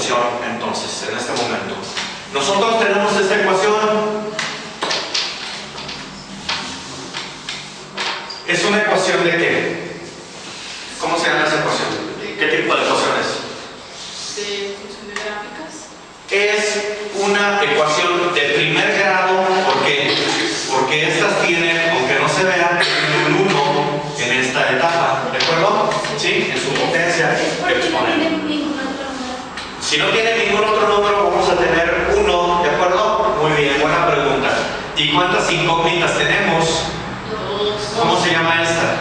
función entonces, en este momento. Nosotros tenemos esta ecuación. ¿Es una ecuación de qué? ¿Cómo se llama esa ecuación? ¿Qué tipo de ecuación es? De funciones gráficas. Es una ecuación de primer grado, porque estas tienen, aunque no se vean, un 1 en esta etapa, ¿de acuerdo? ¿Sí? En su potencia exponente. Si no tiene ningún otro número, vamos a tener 1, ¿de acuerdo? Muy bien, buena pregunta. ¿Y cuántas incógnitas tenemos? 2. ¿Cómo se llama esta?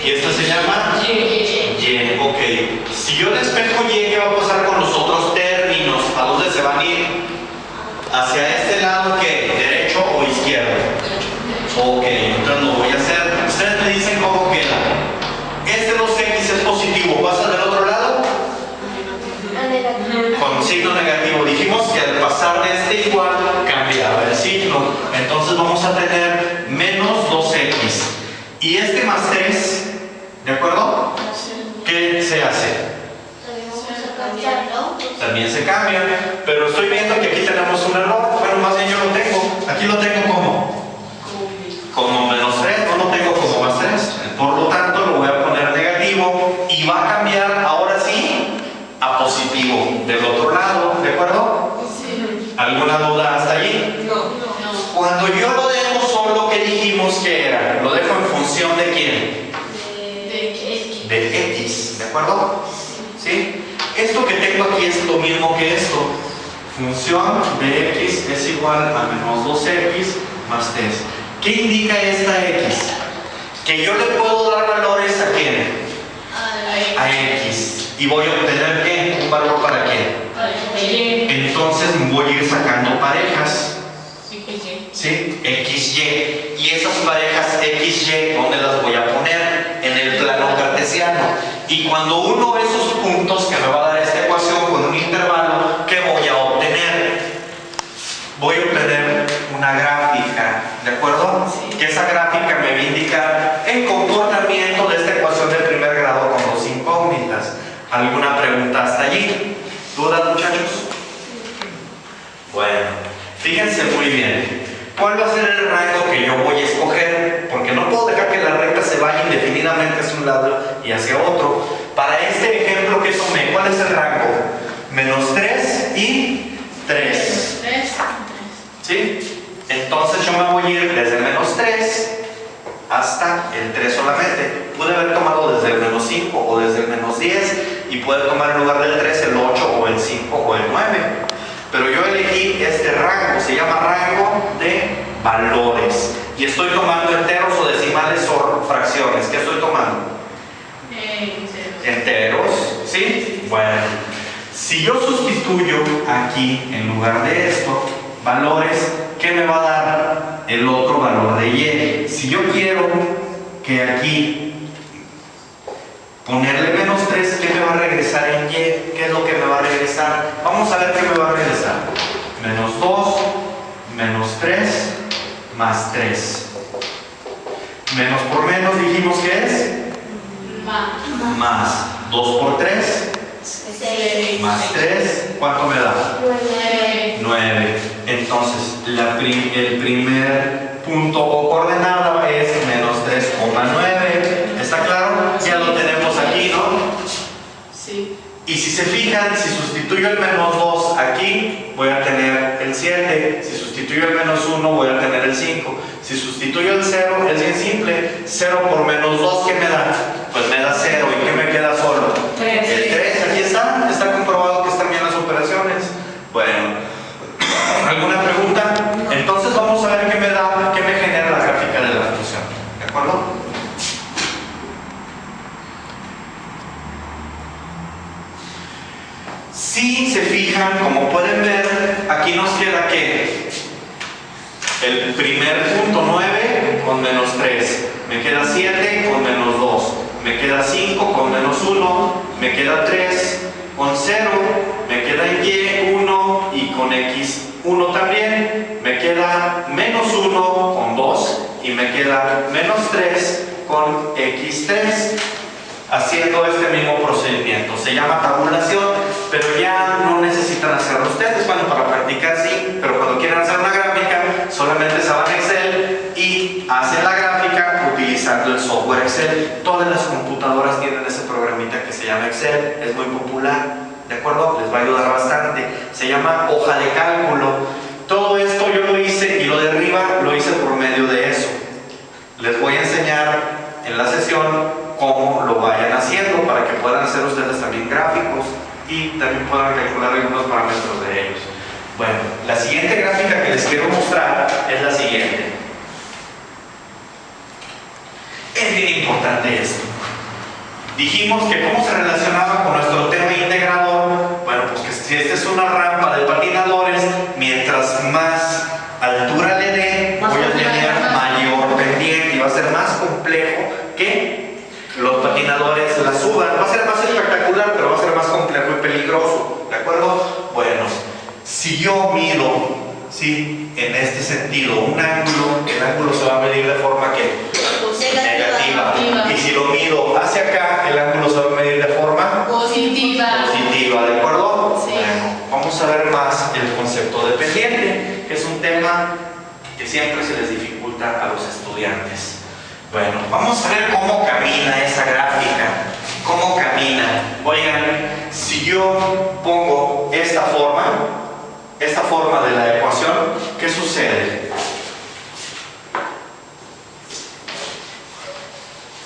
¿Y esta se llama? Y. Ok. Si yo despejo Y, ¿qué va a pasar con los otros términos? ¿A dónde se van a ir? ¿Hacia este lado qué? ¿Derecho o izquierdo? Ok, entonces lo voy a hacer. Ustedes me dicen cómo queda. Este 2x es positivo. ¿Pasa del otro lado? Con signo negativo. Dijimos que al pasar de este igual cambiaba el signo. Entonces vamos a tener menos 2x. Y este más 3, ¿de acuerdo? ¿Qué se hace? También se cambia. Pero estoy viendo que aquí tenemos un error. Bueno, más bien yo lo tengo. Aquí lo tengo como menos 3. No lo tengo como más 3. Por lo tanto lo voy a poner negativo. Y va a cambiar ahora sí a positivo del otro lado, ¿de acuerdo? Sí. ¿Alguna duda hasta allí? No. Cuando yo lo dejo solo, ¿qué dijimos que era? Lo dejo en función de quién? De x, ¿de acuerdo? ¿Sí? Esto que tengo aquí es lo mismo que esto. Función de x es igual a menos 2x más 3. ¿Qué indica esta x? Que yo le puedo dar valores a quién? A x. ¿Y voy a obtener qué? ¿Un valor para qué? Entonces voy a ir sacando parejas. ¿Sí? XY. Y esas parejas XY, ¿dónde las voy a poner? En el plano cartesiano. Y cuando uno ve esos puntos que me va a dar esta ecuación con un intervalo, ¿qué voy a obtener? Voy a obtener una gráfica, ¿de acuerdo? Sí. Que esa gráfica me va a indicar el comportamiento de esta ecuación de primer grado con dos incógnitas. ¿Alguna pregunta hasta allí? ¿Dudas, muchachos? Bueno, fíjense muy bien. ¿Cuál va a ser el rango que yo voy a escoger? Porque no puedo dejar que la recta se vaya indefinidamente hacia un lado y hacia otro. Para este ejemplo que tomé, ¿cuál es el rango? Menos 3 y 3. ¿Sí? Entonces yo me voy a ir desde el menos 3 hasta el 3 solamente. Pude haber tomado desde el menos 5 o desde el menos 10 y puede tomar en lugar del 3 el 8 o el 5 o el 9. Pero yo elegí este rango, se llama rango de valores. Y estoy tomando enteros o decimales o fracciones. ¿Qué estoy tomando? Enteros. ¿Sí? Bueno, si yo sustituyo aquí en lugar de esto valores, ¿qué me va a dar el otro valor de y? Si yo quiero que aquí ponerle menos 3, ¿qué me va a regresar en y? ¿Qué es lo que me va a regresar? Vamos a ver qué me va a regresar. Menos 2, menos 3, más 3. Menos por menos dijimos que es más 2 por 3 más 3, ¿cuánto me da? 9. Entonces el primer punto o coordenada es menos 3,9. ¿Está claro? Ya lo tenemos aquí, ¿no? Sí. Y si se fijan, si sustituyo el menos 2 aquí, voy a tener el 7. Si sustituyo el menos 1, voy a tener el 5. Si sustituyo el 0, es bien simple. 0 por menos 2, ¿qué me da? Pues me da 0. ¿Y qué me queda solo? 3. El 3, aquí está. Está comprobado que están bien las operaciones. Bueno, ¿alguna pregunta? Entonces vamos a ver qué me da, qué me genera la gráfica de la función. ¿De acuerdo? Si se fijan, como pueden ver, aquí nos queda que el primer punto 9 con menos 3, me queda 7 con menos 2, me queda 5 con menos 1, me queda 3 con 0, me queda y 1 y con x 1 también, me queda menos 1 con 2 y me queda menos 3 con x3, haciendo este mismo procedimiento. Se llama tabulación. Excel. Todas las computadoras tienen ese programita que se llama Excel, es muy popular, ¿de acuerdo? Les va a ayudar bastante. Se llama hoja de cálculo. Todo esto yo lo hice y lo de arriba lo hice por medio de eso. Les voy a enseñar en la sesión cómo lo vayan haciendo para que puedan hacer ustedes también gráficos y también puedan calcular algunos parámetros de ellos. Bueno, la siguiente gráfica que les quiero mostrar es la siguiente. Es bien importante esto. Dijimos que cómo se relacionaba con nuestro tema integrador. Bueno, pues que si esta es una rampa de patinadores, mientras más altura le dé, voy a tener mayor pendiente y va a ser más complejo que los patinadores la suban. Va a ser más espectacular, pero va a ser más complejo y peligroso, ¿de acuerdo? Bueno, si yo mido, ¿sí?, en este sentido un ángulo, el ángulo se va a medir de forma que negativa. Y si lo mido hacia acá, el ángulo se va a medir de forma positiva, ¿de acuerdo? Sí. Bueno, vamos a ver más el concepto de pendiente, que es un tema que siempre se les dificulta a los estudiantes. Bueno, vamos a ver cómo camina esa gráfica. ¿Cómo camina? Oigan, si yo pongo esta forma de la ecuación, ¿qué sucede?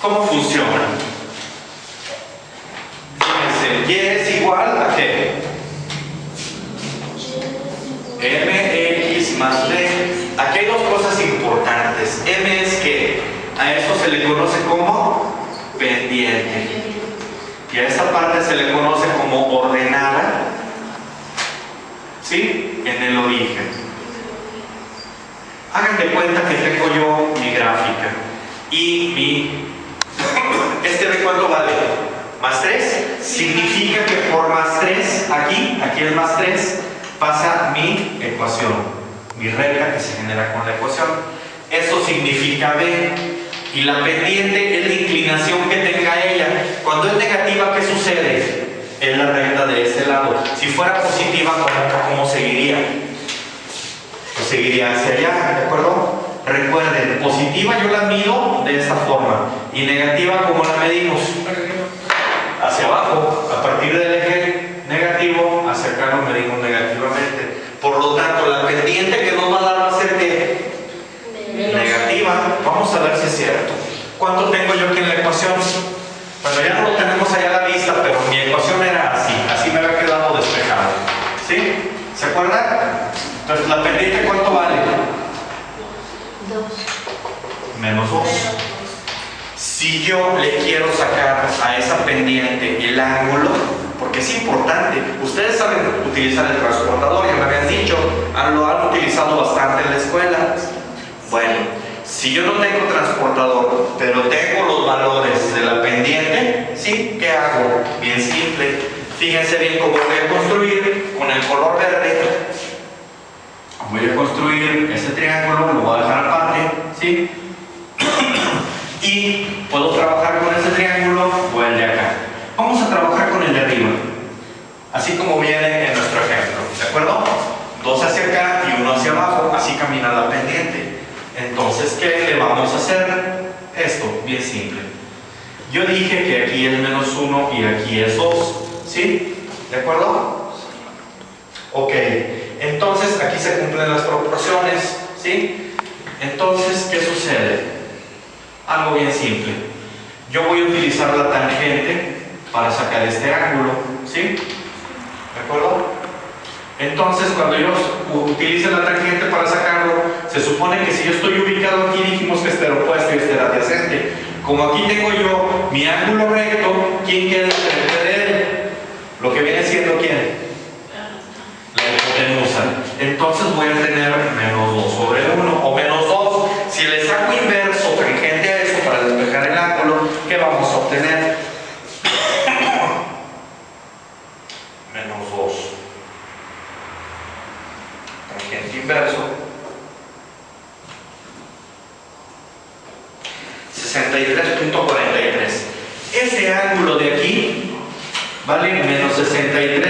¿Cómo funciona? Fíjense, y es igual a ¿qué? mx más b. Aquí hay dos cosas importantes. M es que a eso se le conoce como pendiente. Y a esta parte se le conoce como ordenada, ¿sí?, en el origen. Hagan de cuenta que tengo yo mi gráfica y ¿este de cuánto vale? ¿Más 3? Significa que por más 3, aquí es más 3, pasa mi ecuación, mi recta que se genera con la ecuación. Eso significa B. Y la pendiente es la inclinación que tenga ella. Cuando es negativa, ¿qué sucede? Es la recta de este lado. Si fuera positiva, ¿cómo seguiría? Pues seguiría hacia allá, ¿de acuerdo? Recuerden, positiva yo la mido de esta forma y negativa, ¿cómo la medimos? Hacia abajo. A partir del eje negativo, hacia acá lo medimos negativamente. Por lo tanto, la pendiente que nos va a dar va a ser ¿qué? Negativa. Vamos a ver si es cierto. ¿Cuánto tengo yo aquí en la ecuación? Bueno, ya no lo tenemos allá a la vista, pero mi ecuación era así me había quedado despejado, ¿sí? ¿Se acuerdan? Entonces, ¿la pendiente cuánto vale? 2. Menos 2. Si yo le quiero sacar a esa pendiente el ángulo, porque es importante, ustedes saben utilizar el transportador, ya me habían dicho, lo han utilizado bastante en la escuela. Bueno, si yo no tengo transportador, pero tengo los valores de la pendiente, ¿sí? ¿Qué hago? Bien simple. Fíjense bien cómo voy a construir con el color verde. Voy a construir ese triángulo, lo voy a dejar aparte, ¿sí? Y puedo trabajar con ese triángulo o el de acá. Vamos a trabajar con el de arriba, así como viene en nuestro ejemplo, ¿de acuerdo? 2 hacia acá y 1 hacia abajo, así camina la pendiente. Entonces, ¿qué le vamos a hacer? Esto, bien simple. Yo dije que aquí es menos 1 y aquí es 2, ¿sí? ¿De acuerdo? Ok, entonces aquí se cumplen las proporciones, ¿sí? Entonces, ¿qué sucede? Algo bien simple. Yo voy a utilizar la tangente para sacar este ángulo, ¿sí? ¿De acuerdo? Entonces, cuando yo utilice la tangente para sacarlo, se supone que si yo estoy ubicado aquí, dijimos que este era opuesto y este era adyacente. Como aquí tengo yo mi ángulo recto, ¿quién queda enfrente de él? Lo que viene siendo ¿quién? La hipotenusa. Entonces voy a tener menos 2 sobre 1 o menos 2. Si le saco inverso tangente a eso para despejar el ángulo, ¿qué vamos a obtener? Menos 2. Tangente inverso 63.43. Ese ángulo de aquí vale menos 63.43.